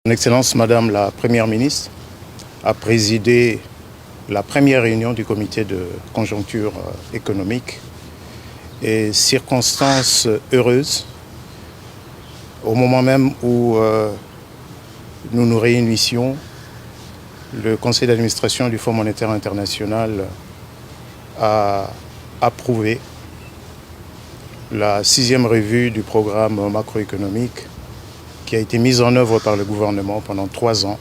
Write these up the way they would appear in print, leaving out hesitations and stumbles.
Son Excellence Madame la Première ministre a présidé la première réunion du comité de conjoncture économique et circonstances heureuses au moment même où nous nous réunissions, le conseil d'administration du Fonds monétaire international a approuvé la 6e revue du programme macroéconomique qui a été mise en œuvre par le gouvernement pendant 3 ans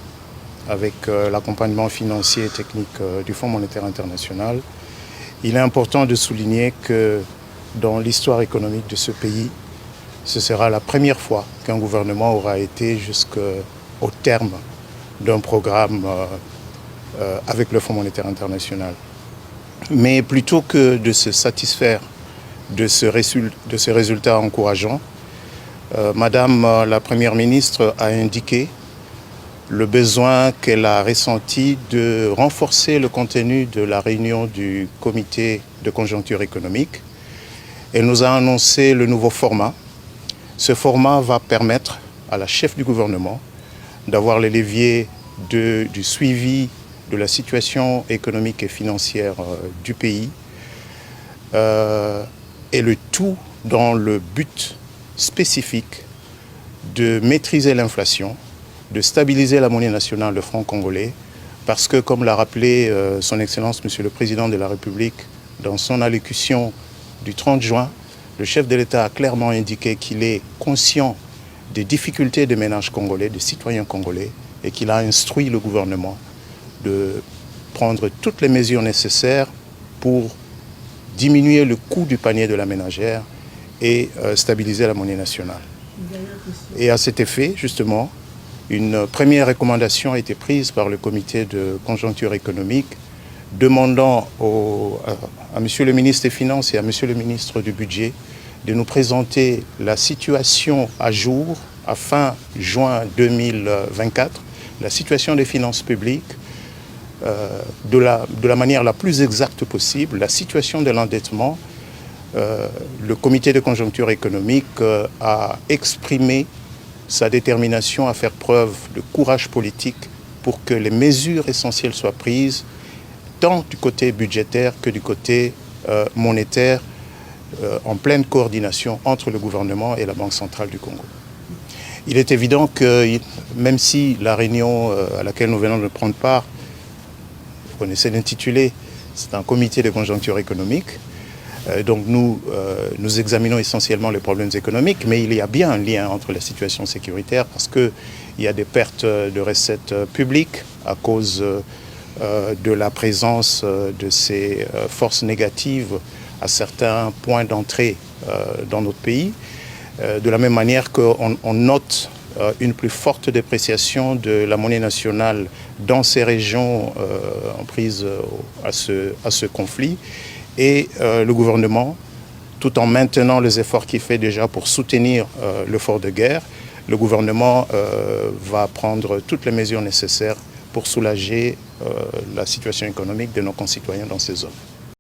avec l'accompagnement financier et technique du Fonds monétaire international. Il est important de souligner que dans l'histoire économique de ce pays, ce sera la première fois qu'un gouvernement aura été jusqu'au terme d'un programme avec le Fonds monétaire international. Mais plutôt que de se satisfaire de ce résultat encourageant, Madame la Première ministre a indiqué le besoin qu'elle a ressenti de renforcer le contenu de la réunion du comité de conjoncture économique. Elle nous a annoncé le nouveau format. Ce format va permettre à la chef du gouvernement d'avoir les leviers du suivi de la situation économique et financière du pays et le tout dans le but spécifique de maîtriser l'inflation, de stabiliser la monnaie nationale, le franc congolais, parce que, comme l'a rappelé Son Excellence Monsieur le Président de la République dans son allocution du 30 juin, le chef de l'État a clairement indiqué qu'il est conscient des difficultés des ménages congolais, des citoyens congolais, et qu'il a instruit le gouvernement de prendre toutes les mesures nécessaires pour diminuer le coût du panier de la ménagère et stabiliser la monnaie nationale. Et à cet effet, justement, une première recommandation a été prise par le comité de conjoncture économique demandant à Monsieur le ministre des Finances et à Monsieur le ministre du Budget de nous présenter la situation à jour à fin juin 2024, la situation des finances publiques de la manière la plus exacte possible, la situation de l'endettement. Le comité de conjoncture économique a exprimé sa détermination à faire preuve de courage politique pour que les mesures essentielles soient prises, tant du côté budgétaire que du côté monétaire, en pleine coordination entre le gouvernement et la Banque centrale du Congo. Il est évident que même si la réunion à laquelle nous venons de prendre part, vous connaissez l'intitulé, c'est un comité de conjoncture économique, donc nous examinons essentiellement les problèmes économiques, mais il y a bien un lien entre la situation sécuritaire parce qu'il y a des pertes de recettes publiques à cause de la présence de ces forces négatives à certains points d'entrée dans notre pays. De la même manière qu'on note une plus forte dépréciation de la monnaie nationale dans ces régions prises à ce conflit. Et le gouvernement, tout en maintenant les efforts qu'il fait déjà pour soutenir l'effort de guerre, le gouvernement va prendre toutes les mesures nécessaires pour soulager la situation économique de nos concitoyens dans ces zones.